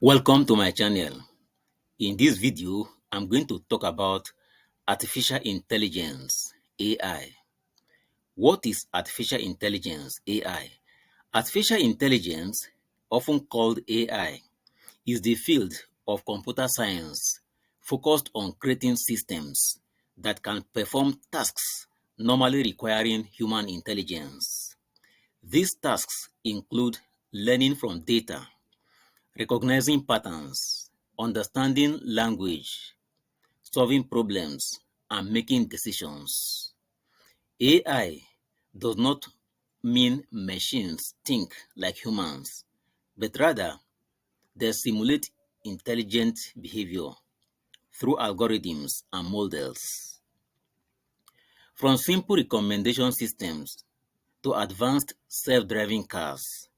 Welcome to my channel. In this video, I'm going to talk about artificial intelligence, AI. What is artificial intelligence, AI? Artificial intelligence, often called AI, is the field of computer science focused on creating systems that can perform tasks normally requiring human intelligence. These tasks include learning from data, recognizing patterns, understanding language, solving problems, and making decisions. AI does not mean machines think like humans, but rather they simulate intelligent behavior through algorithms and models. From simple recommendation systems to advanced self-driving cars,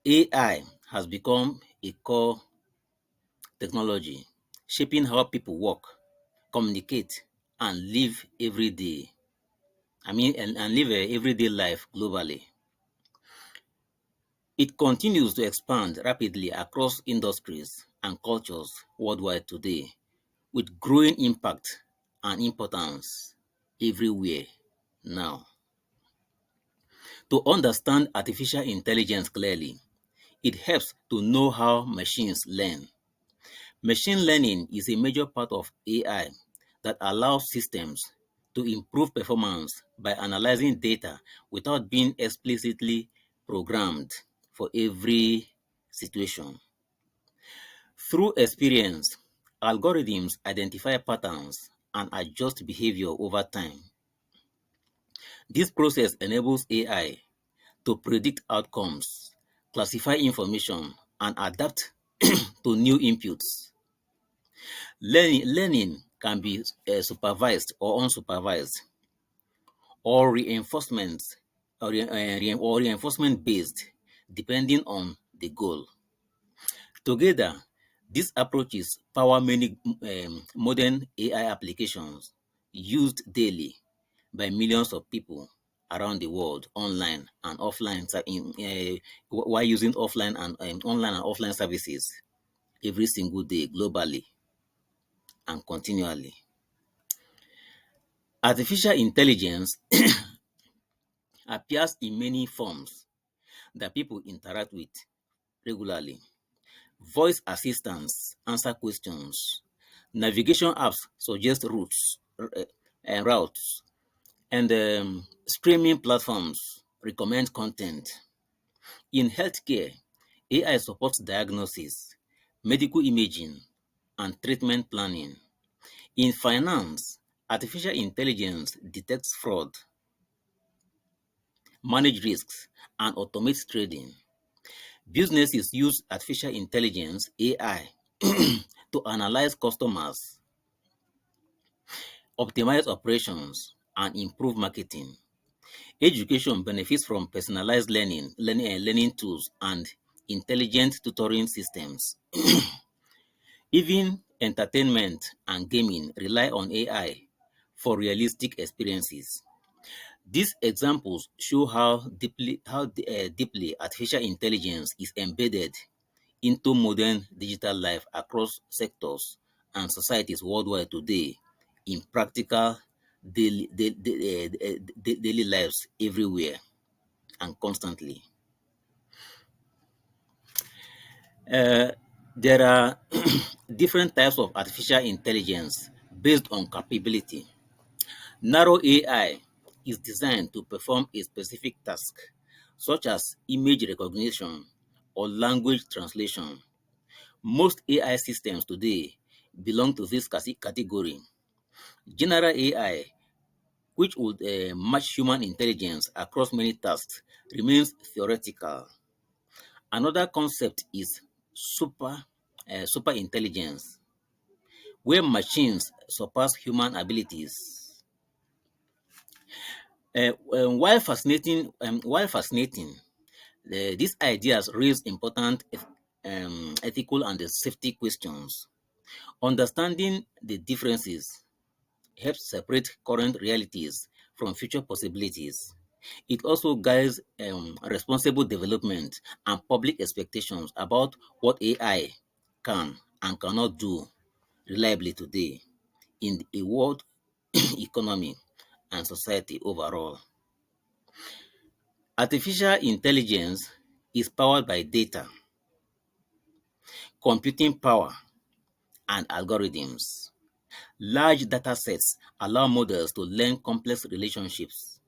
AI has become a core technology, shaping how people work, communicate, and live every day. And live a everyday life globally. It continues to expand rapidly across industries and cultures worldwide today, with growing impact and importance everywhere now. To understand artificial intelligence clearly, it helps to know how machines learn. Machine learning is a major part of AI that allows systems to improve performance by analyzing data without being explicitly programmed for every situation. Through experience, algorithms identify patterns and adjust behavior over time. This process enables AI to predict outcomes, classify information, and adapt to new inputs. Learning can be supervised or unsupervised, or reinforcement based, depending on the goal. Together, these approaches power many modern AI applications used daily by millions of people around the world, online and offline, while using offline and online and offline services every single day globally and continually. Artificial intelligence appears in many forms that people interact with regularly. Voice assistants answer questions. Navigation apps suggest routes, and streaming platforms recommend content. In healthcare, AI supports diagnosis, medical imaging, and treatment planning. In finance, artificial intelligence detects fraud, manage risks, and automate trading. Businesses use artificial intelligence (AI) to analyze customers, optimize operations, and improve marketing. Education benefits from personalized learning tools and intelligent tutoring systems. Even entertainment and gaming rely on AI for realistic experiences. These examples show how deeply artificial intelligence is embedded into modern digital life across sectors and societies worldwide today in practical daily lives everywhere and constantly. Uh, there are different types of artificial intelligence based on capability. Narrow AI is designed to perform a specific task, such as image recognition or language translation. Most AI systems today belong to this category. General AI, which would match human intelligence across many tasks, remains theoretical. Another concept is super intelligence, where machines surpass human abilities. While fascinating, these ideas raise important ethical and safety questions. Understanding the differences helps separate current realities from future possibilities. It also guides responsible development and public expectations about what AI can and cannot do reliably today in a world economy and society overall. Artificial intelligence is powered by data, computing power, and algorithms. Large data sets allow models to learn complex relationships.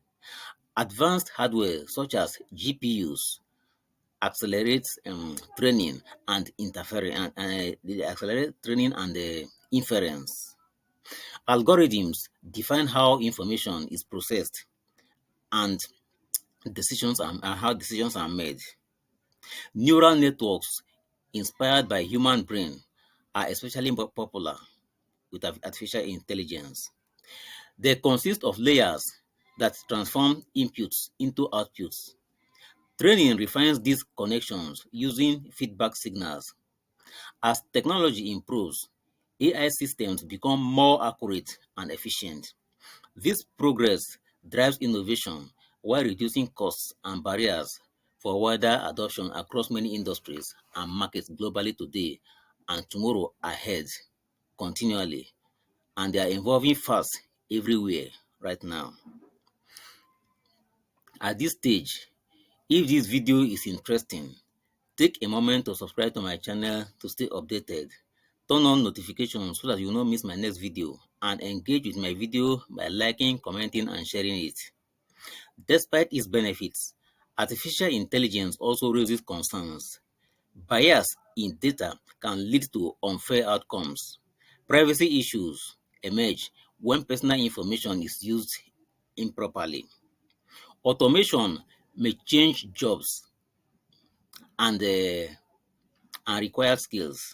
Advanced hardware such as GPUs accelerates training and interference, they accelerate training and inference. Algorithms define how information is processed and decisions are how decisions are made. Neural networks inspired by human brain are especially popular with artificial intelligence. They consist of layers that transform inputs into outputs. Training refines these connections using feedback signals. As technology improves, AI systems become more accurate and efficient. This progress drives innovation while reducing costs and barriers for wider adoption across many industries and markets globally today and tomorrow ahead continually. And they are evolving fast everywhere right now. At this stage, if this video is interesting, take a moment to subscribe to my channel to stay updated. Turn on notifications so that you will not miss my next video, and engage with my video by liking, commenting, and sharing it. Despite its benefits, artificial intelligence also raises concerns. Bias in data can lead to unfair outcomes. Privacy issues emerge when personal information is used improperly. Automation may change jobs and require skills.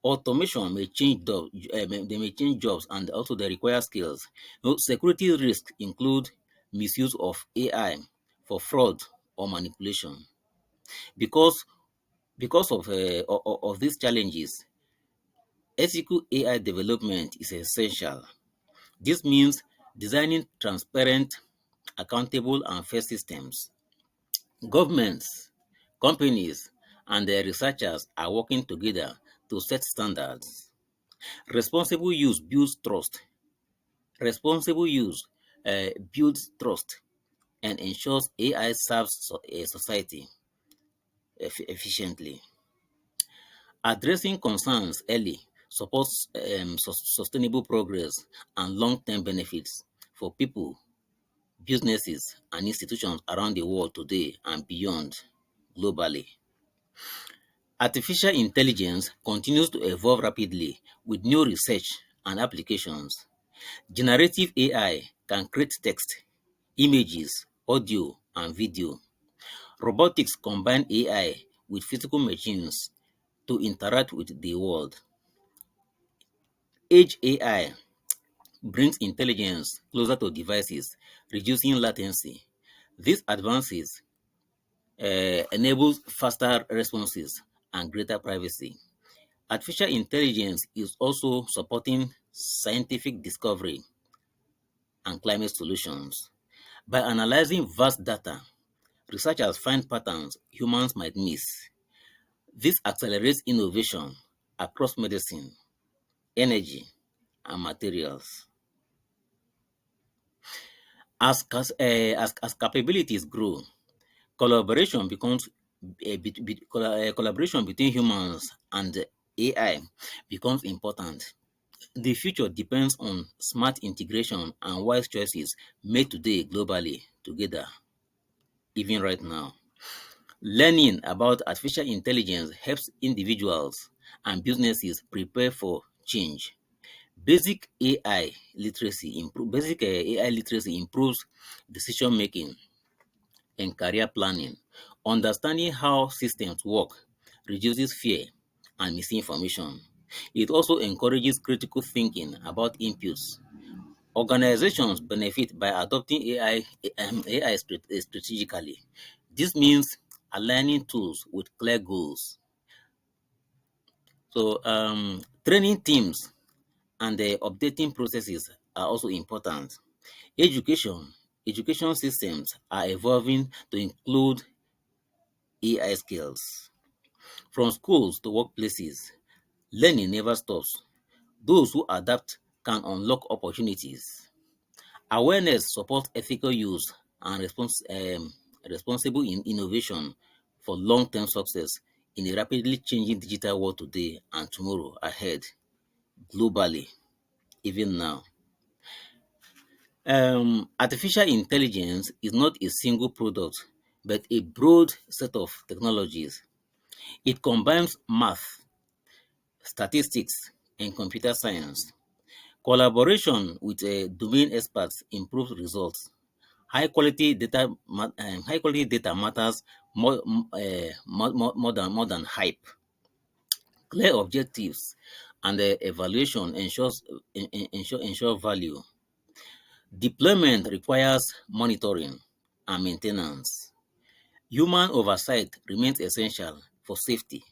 Automation may change they may change jobs and also they require skills. Security risks include misuse of AI for fraud or manipulation. Because of these challenges, ethical AI development is essential. This means designing transparent, accountable, and fair systems. Governments, companies, and their researchers are working together to set standards. Responsible use builds trust. Responsible use builds trust and ensures AI serves a society efficiently. Addressing concerns early supports sustainable progress and long-term benefits for people, businesses, and institutions around the world today and beyond globally. Artificial intelligence continues to evolve rapidly with new research and applications. Generative AI can create text, images, audio, and video. Robotics combine AI with physical machines to interact with the world. Edge AI brings intelligence closer to devices, reducing latency. These advances enable faster responses and greater privacy. Artificial intelligence is also supporting scientific discovery and climate solutions. By analyzing vast data, researchers find patterns humans might miss. This accelerates innovation across medicine, energy, and materials. As capabilities grow, collaboration becomes collaboration between humans and AI becomes important. The future depends on smart integration and wise choices made today globally together, even right now. Learning about artificial intelligence helps individuals and businesses prepare for change. Basic AI literacy improves decision making and career planning. Understanding how systems work reduces fear and misinformation. It also encourages critical thinking about inputs. Organizations benefit by adopting AI strategically. This means aligning tools with clear goals. So, training teams and the updating processes are also important. Education education systems are evolving to include AI skills. From schools to workplaces, learning never stops. Those who adapt can unlock opportunities. Awareness supports ethical use and responsible innovation for long-term success in a rapidly changing digital world today and tomorrow ahead, globally, even now. Artificial intelligence is not a single product, but a broad set of technologies. It combines math, statistics, and computer science. Collaboration with domain experts improves results. High quality data matters more than hype. Clear objectives and evaluation ensure value. Deployment requires monitoring and maintenance. Human oversight remains essential for safety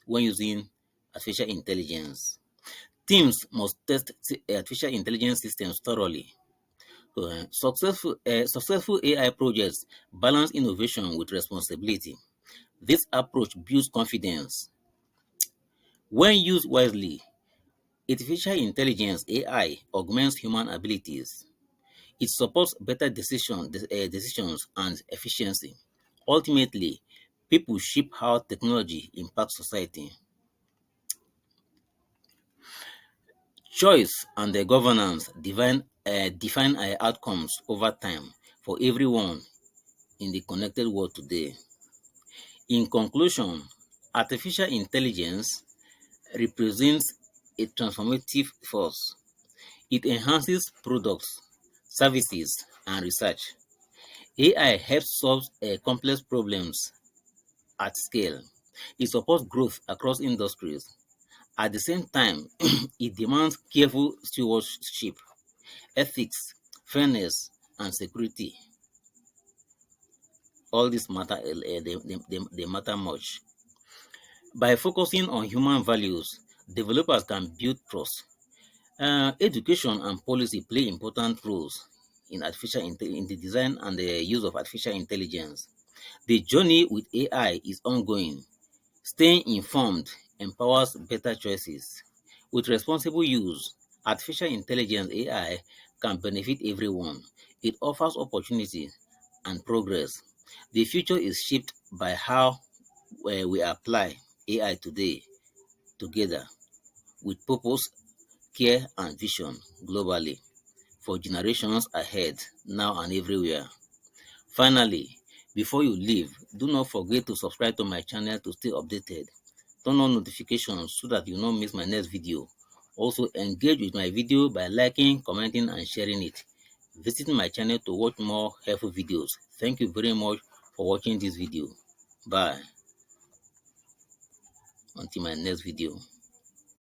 when using artificial intelligence. Teams must test artificial intelligence systems thoroughly. Successful AI projects balance innovation with responsibility. This approach builds confidence. When used wisely, artificial intelligence (AI) augments human abilities. It supports better decisions and efficiency. Ultimately, people shape how technology impacts society. Choice and the governance define outcomes over time for everyone in the connected world today. In conclusion, artificial intelligence represents a transformative force. It enhances products, services, and research. AI helps solve complex problems at scale. It supports growth across industries. At the same time, it demands careful stewardship, ethics, fairness, and security. All these matter, they matter much. By focusing on human values, developers can build trust. Education and policy play important roles in the design and the use of artificial intelligence. The journey with AI is ongoing. Staying informed empowers better choices. With responsible use, artificial intelligence (AI) can benefit everyone. It offers opportunity and progress. The future is shaped by how we apply AI today together with purpose, care, and vision globally for generations ahead, now and everywhere. Finally, before you leave, do not forget to subscribe to my channel to stay updated. Turn on notifications so that you don't miss my next video. Also, engage with my video by liking, commenting, and sharing it. Visit my channel to watch more helpful videos. Thank you very much for watching this video. Bye. Until my next video.